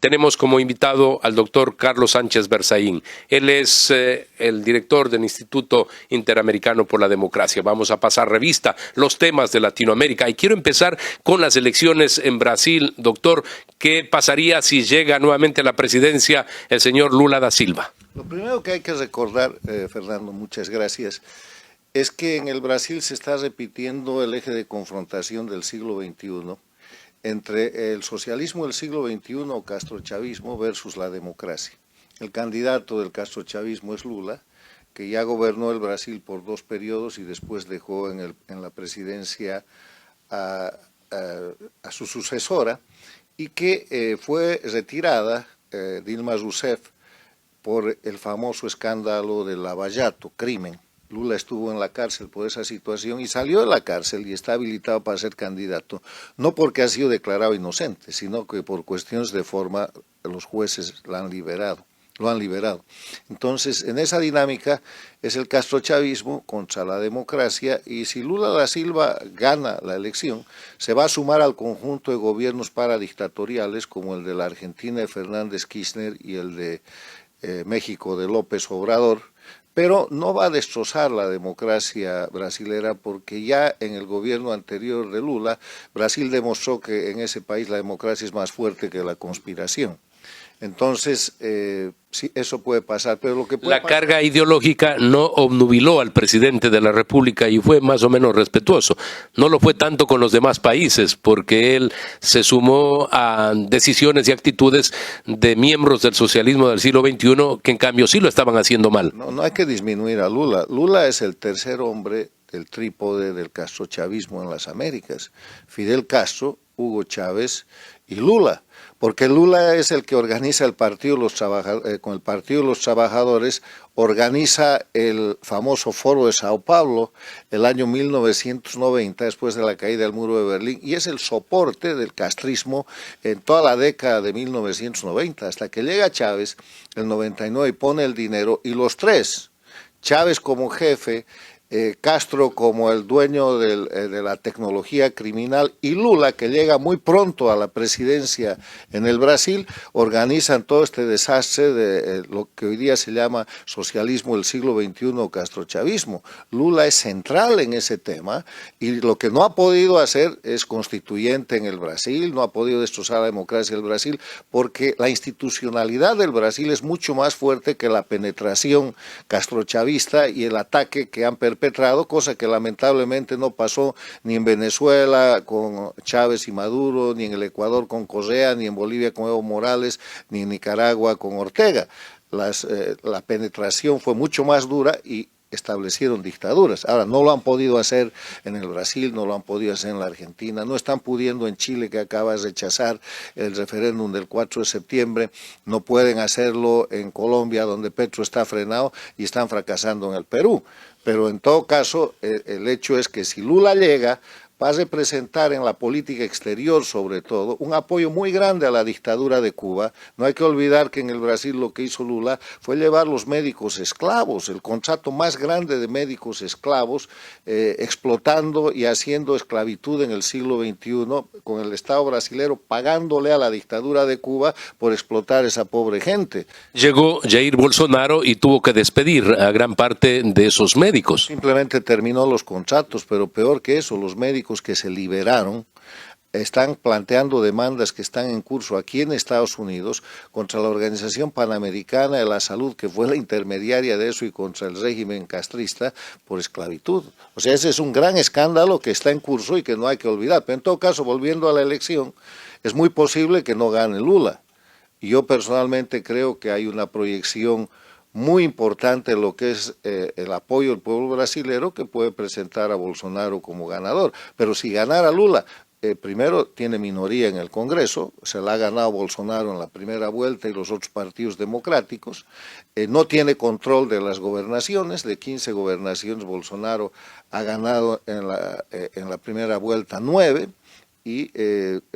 Tenemos como invitado al doctor Carlos Sánchez Berzaín. Él es el director del Instituto Interamericano por la Democracia. Vamos a pasar revista los temas de Latinoamérica y quiero empezar con las elecciones en Brasil. Doctor, ¿qué pasaría si llega nuevamente a la presidencia el señor Lula da Silva? Lo primero que hay que recordar, Fernando, muchas gracias, es que en el Brasil se está repitiendo el eje de confrontación del siglo XXI entre el socialismo del siglo XXI o castrochavismo versus la democracia. El candidato del castrochavismo es Lula, que ya gobernó el Brasil por 2 periodos y después dejó en la presidencia a su sucesora y que fue retirada, Dilma Rousseff, por el famoso escándalo del Lava Jato, crimen. Lula estuvo en la cárcel por esa situación y salió de la cárcel y está habilitado para ser candidato, no porque ha sido declarado inocente, sino que por cuestiones de forma los jueces lo han liberado. Entonces, en esa dinámica es el castrochavismo contra la democracia y si Lula da Silva gana la elección, se va a sumar al conjunto de gobiernos paradictatoriales como el de la Argentina de Fernández Kirchner y el de México de López Obrador, pero no va a destrozar la democracia brasilera porque ya en el gobierno anterior de Lula, Brasil demostró que en ese país la democracia es más fuerte que la conspiración. Entonces, sí, eso puede pasar, pero lo que puede pasar... carga ideológica no obnubiló al presidente de la República y fue más o menos respetuoso. No lo fue tanto con los demás países, porque él se sumó a decisiones y actitudes de miembros del socialismo del siglo XXI que en cambio sí lo estaban haciendo mal. No hay que disminuir a Lula. Lula es el tercer hombre del trípode del castrochavismo en las Américas. Fidel Castro, Hugo Chávez y Lula. Porque Lula es el que organiza el Partido de los Trabajadores, con el Partido de los Trabajadores organiza el famoso Foro de Sao Paulo el año 1990, después de la caída del muro de Berlín, y es el soporte del castrismo en toda la década de 1990, hasta que llega Chávez, el 99, y pone el dinero, y los tres, Chávez como jefe, Castro como el dueño de la tecnología criminal y Lula, que llega muy pronto a la presidencia en el Brasil, organizan todo este desastre de lo que hoy día se llama socialismo del siglo XXI o castrochavismo. Lula es central en ese tema y lo que no ha podido hacer es constituyente en el Brasil, no ha podido destrozar la democracia del Brasil porque la institucionalidad del Brasil es mucho más fuerte que la penetración castrochavista y el ataque que han perpetrado, cosa que lamentablemente no pasó ni en Venezuela con Chávez y Maduro, ni en el Ecuador con Correa, ni en Bolivia con Evo Morales, ni en Nicaragua con Ortega. La penetración fue mucho más dura y establecieron dictaduras. Ahora, no lo han podido hacer en el Brasil, no lo han podido hacer en la Argentina, no están pudiendo en Chile, que acaba de rechazar el referéndum del 4 de septiembre, no pueden hacerlo en Colombia, donde Petro está frenado, y están fracasando en el Perú. Pero en todo caso, el hecho es que si Lula llega, va a representar en la política exterior, sobre todo, un apoyo muy grande a la dictadura de Cuba. No hay que olvidar que en el Brasil lo que hizo Lula fue llevar los médicos esclavos, el contrato más grande de médicos esclavos, explotando y haciendo esclavitud en el siglo XXI, con el Estado brasilero pagándole a la dictadura de Cuba por explotar a esa pobre gente. Llegó Jair Bolsonaro y tuvo que despedir a gran parte de esos médicos. Simplemente terminó los contratos, pero peor que eso, los médicos que se liberaron están planteando demandas que están en curso aquí en Estados Unidos contra la Organización Panamericana de la Salud, que fue la intermediaria de eso, y contra el régimen castrista por esclavitud. O sea, ese es un gran escándalo que está en curso y que no hay que olvidar. Pero en todo caso, volviendo a la elección, es muy posible que no gane Lula. Y yo personalmente creo que hay una proyección muy importante lo que es el apoyo del pueblo brasilero, que puede presentar a Bolsonaro como ganador. Pero si ganara Lula, primero tiene minoría en el Congreso, se la ha ganado Bolsonaro en la primera vuelta y los otros partidos democráticos, no tiene control de las gobernaciones, de 15 gobernaciones Bolsonaro ha ganado en la primera vuelta 9, y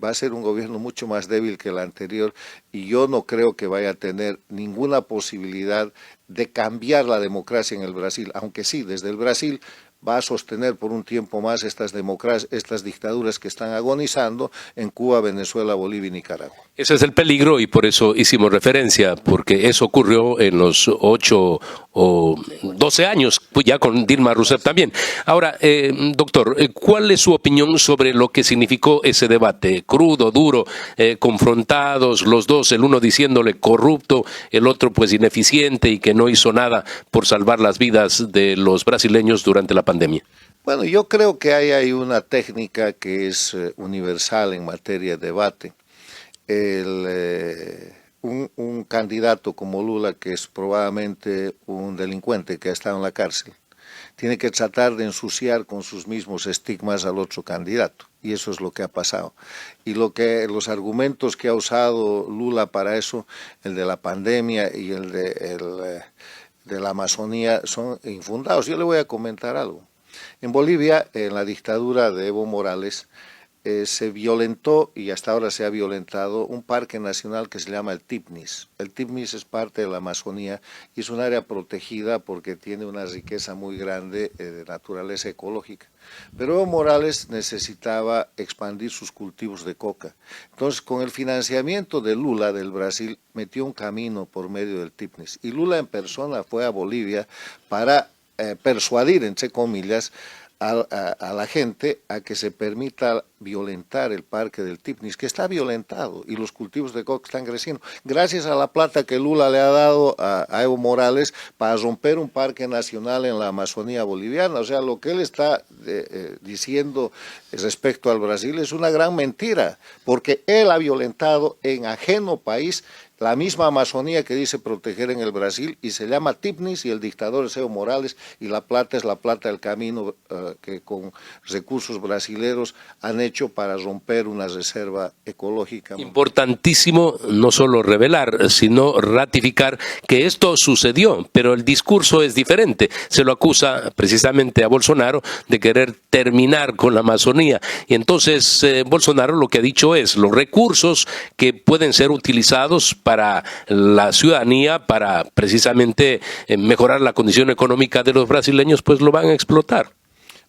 va a ser un gobierno mucho más débil que el anterior y yo no creo que vaya a tener ninguna posibilidad de cambiar la democracia en el Brasil, aunque sí, desde el Brasil va a sostener por un tiempo más estas dictaduras que están agonizando en Cuba, Venezuela, Bolivia y Nicaragua. Ese es el peligro y por eso hicimos referencia, porque eso ocurrió en los 8 o 12 años, pues ya con Dilma Rousseff también. Ahora, doctor, ¿cuál es su opinión sobre lo que significó ese debate? Crudo, duro, confrontados, los dos, el uno diciéndole corrupto, el otro pues ineficiente y que no hizo nada por salvar las vidas de los brasileños durante la pandemia. Bueno, yo creo que hay una técnica que es universal en materia de debate. Un candidato como Lula, que es probablemente un delincuente que ha estado en la cárcel, tiene que tratar de ensuciar con sus mismos estigmas al otro candidato. Y eso es lo que ha pasado. Y los argumentos que ha usado Lula para eso, el de la pandemia y el de la Amazonía, son infundados. Yo le voy a comentar algo. En Bolivia, en la dictadura de Evo Morales, se violentó, y hasta ahora se ha violentado, un parque nacional que se llama el Tipnis. El Tipnis es parte de la Amazonía y es un área protegida porque tiene una riqueza muy grande de naturaleza ecológica. Pero Evo Morales necesitaba expandir sus cultivos de coca. Entonces, con el financiamiento de Lula del Brasil, metió un camino por medio del Tipnis. Y Lula en persona fue a Bolivia para persuadir, entre comillas, a la gente a que se permita violentar el parque del Tipnis, que está violentado y los cultivos de coca están creciendo, gracias a la plata que Lula le ha dado a Evo Morales para romper un parque nacional en la Amazonía boliviana. O sea, lo que él está diciendo respecto al Brasil es una gran mentira, porque él ha violentado en ajeno país la misma Amazonía que dice proteger en el Brasil, y se llama Tipnis, y el dictador es Evo Morales, y la plata es la plata del camino que con recursos brasileros han hecho para romper una reserva ecológica. Importantísimo no solo revelar, sino ratificar que esto sucedió, pero el discurso es diferente. Se lo acusa precisamente a Bolsonaro de querer terminar con la Amazonía. Y entonces Bolsonaro lo que ha dicho es los recursos que pueden ser utilizados para la ciudadanía, para precisamente mejorar la condición económica de los brasileños, pues lo van a explotar.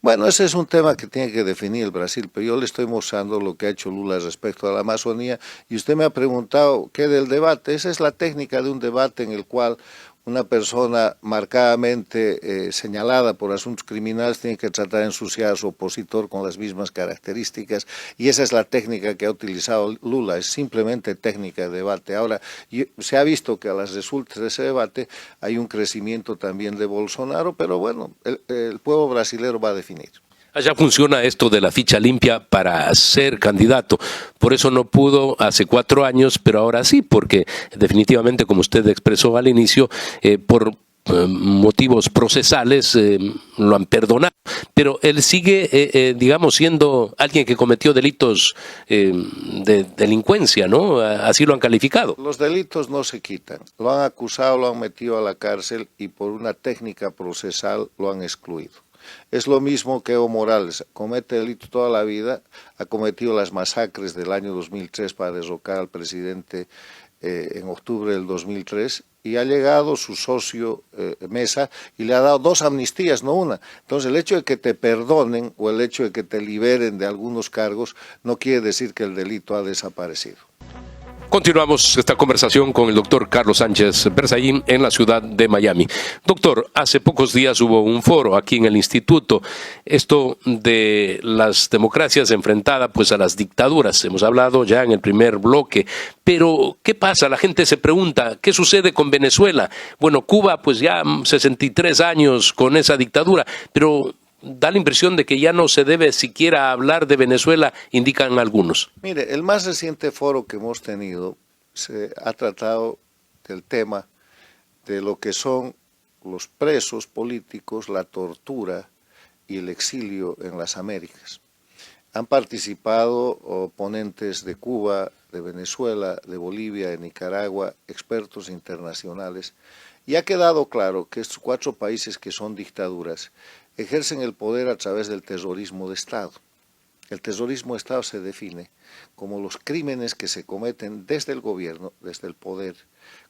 Bueno, ese es un tema que tiene que definir el Brasil, pero yo le estoy mostrando lo que ha hecho Lula respecto a la Amazonía, y usted me ha preguntado qué del debate. Esa es la técnica de un debate en el cual una persona marcadamente señalada por asuntos criminales tiene que tratar de ensuciar a su opositor con las mismas características, y esa es la técnica que ha utilizado Lula, es simplemente técnica de debate. Ahora, se ha visto que a las resultas de ese debate hay un crecimiento también de Bolsonaro, pero bueno, el pueblo brasileño va a definir. Allá funciona esto de la ficha limpia para ser candidato. Por eso no pudo hace 4 años, pero ahora sí, porque definitivamente, como usted expresó al inicio, por motivos procesales lo han perdonado. Pero él sigue, digamos, siendo alguien que cometió delitos de delincuencia, ¿no? Así lo han calificado. Los delitos no se quitan. Lo han acusado, lo han metido a la cárcel y por una técnica procesal lo han excluido. Es lo mismo que Evo Morales, comete delito toda la vida, ha cometido las masacres del año 2003 para derrocar al presidente en octubre del 2003, y ha llegado su socio Mesa y le ha dado 2 amnistías, no una. Entonces el hecho de que te perdonen o el hecho de que te liberen de algunos cargos no quiere decir que el delito ha desaparecido. Continuamos esta conversación con el doctor Carlos Sánchez Berzaín en la ciudad de Miami. Doctor, hace pocos días hubo un foro aquí en el instituto, esto de las democracias enfrentadas pues a las dictaduras. Hemos hablado ya en el primer bloque, pero ¿qué pasa? La gente se pregunta, ¿qué sucede con Venezuela? Bueno, Cuba pues ya 63 años con esa dictadura, pero da la impresión de que ya no se debe siquiera hablar de Venezuela, indican algunos. Mire, el más reciente foro que hemos tenido se ha tratado del tema de lo que son los presos políticos, la tortura y el exilio en las Américas. Han participado ponentes de Cuba, de Venezuela, de Bolivia, de Nicaragua, expertos internacionales, y ha quedado claro que estos 4 países que son dictaduras ejercen el poder a través del terrorismo de Estado. El terrorismo de Estado se define como los crímenes que se cometen desde el gobierno, desde el poder,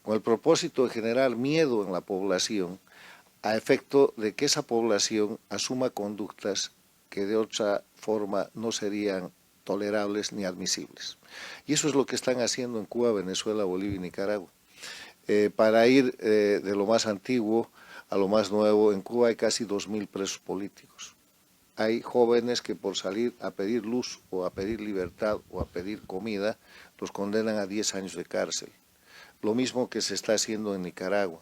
con el propósito de generar miedo en la población, a efecto de que esa población asuma conductas que de otra forma no serían tolerables ni admisibles. Y eso es lo que están haciendo en Cuba, Venezuela, Bolivia y Nicaragua. Para ir de lo más antiguo a lo más nuevo, en Cuba hay casi 2.000 presos políticos. Hay jóvenes que por salir a pedir luz o a pedir libertad o a pedir comida, los condenan a 10 años de cárcel. Lo mismo que se está haciendo en Nicaragua.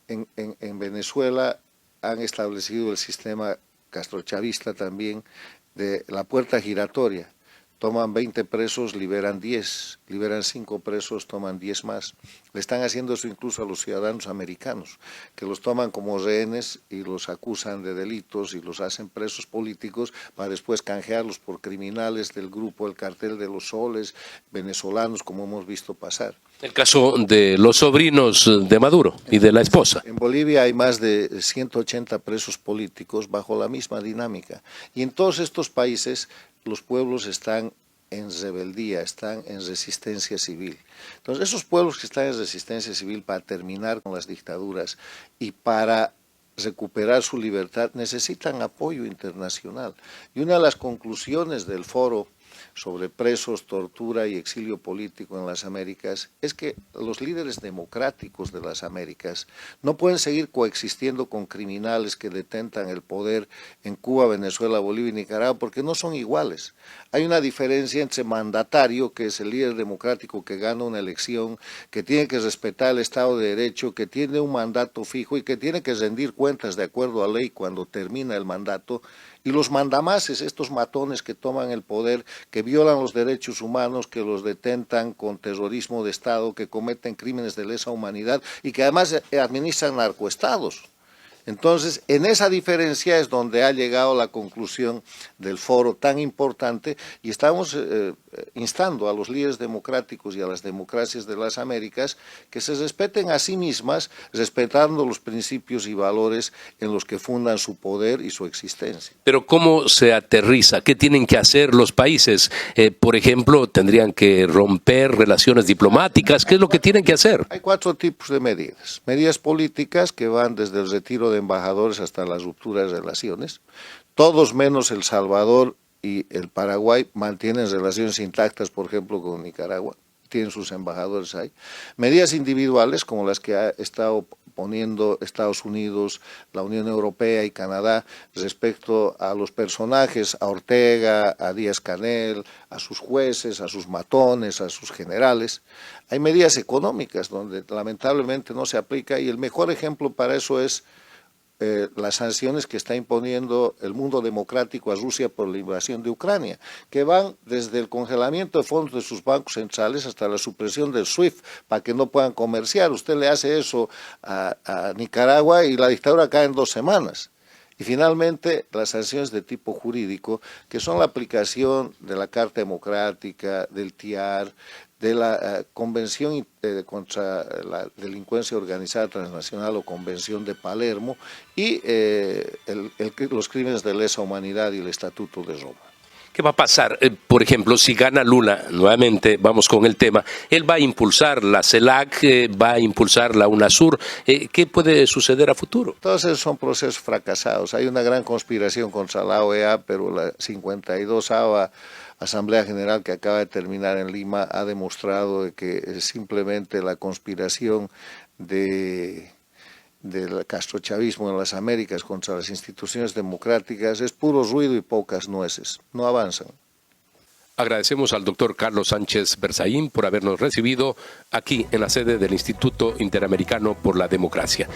En Venezuela han establecido el sistema castrochavista también de la puerta giratoria. Toman 20 presos, liberan 10, liberan 5 presos, toman 10 más. Le están haciendo eso incluso a los ciudadanos americanos, que los toman como rehenes y los acusan de delitos y los hacen presos políticos para después canjearlos por criminales del grupo, el cartel de los soles, venezolanos, como hemos visto pasar. El caso de los sobrinos de Maduro y de la esposa. En Bolivia hay más de 180 presos políticos bajo la misma dinámica. Y en todos estos países los pueblos están en rebeldía, están en resistencia civil. Entonces, esos pueblos que están en resistencia civil para terminar con las dictaduras y para recuperar su libertad necesitan apoyo internacional. Y una de las conclusiones del foro sobre presos, tortura y exilio político en las Américas es que los líderes democráticos de las Américas no pueden seguir coexistiendo con criminales que detentan el poder en Cuba, Venezuela, Bolivia y Nicaragua porque no son iguales. Hay una diferencia entre mandatario, que es el líder democrático que gana una elección, que tiene que respetar el Estado de Derecho, que tiene un mandato fijo y que tiene que rendir cuentas de acuerdo a ley cuando termina el mandato, y los mandamases, estos matones que toman el poder, que violan los derechos humanos, que los detentan con terrorismo de Estado, que cometen crímenes de lesa humanidad y que además administran narcoestados. Entonces, en esa diferencia es donde ha llegado la conclusión del foro tan importante y estamos instando a los líderes democráticos y a las democracias de las Américas que se respeten a sí mismas, respetando los principios y valores en los que fundan su poder y su existencia. Pero ¿cómo se aterriza? ¿Qué tienen que hacer los países? Por ejemplo, ¿tendrían que romper relaciones diplomáticas? ¿Qué es lo que tienen que hacer? Hay 4 tipos de medidas. Medidas políticas que van desde el retiro de embajadores hasta las rupturas de relaciones. Todos menos El Salvador y el Paraguay mantienen relaciones intactas, por ejemplo, con Nicaragua. Tienen sus embajadores ahí. Medidas individuales como las que ha estado poniendo Estados Unidos, la Unión Europea y Canadá respecto a los personajes, a Ortega, a Díaz-Canel, a sus jueces, a sus matones, a sus generales. Hay medidas económicas donde lamentablemente no se aplica y el mejor ejemplo para eso es las sanciones que está imponiendo el mundo democrático a Rusia por la invasión de Ucrania, que van desde el congelamiento de fondos de sus bancos centrales hasta la supresión del SWIFT para que no puedan comerciar. Usted le hace eso a Nicaragua y la dictadura cae en 2 semanas. Y finalmente, las sanciones de tipo jurídico, que son la aplicación de la Carta Democrática, del TIAR, de la Convención contra la Delincuencia Organizada Transnacional o Convención de Palermo y los crímenes de lesa humanidad y el Estatuto de Roma. ¿Qué va a pasar? Por ejemplo, si gana Lula, nuevamente vamos con el tema, él va a impulsar la CELAC, va a impulsar la UNASUR. ¿Qué puede suceder a futuro? Todos esos son procesos fracasados. Hay una gran conspiración contra la OEA, pero la 52ª Asamblea General que acaba de terminar en Lima ha demostrado de que simplemente la conspiración del castrochavismo en las Américas contra las instituciones democráticas es puro ruido y pocas nueces, no avanzan. Agradecemos al doctor Carlos Sánchez Berzaín por habernos recibido aquí en la sede del Instituto Interamericano por la Democracia.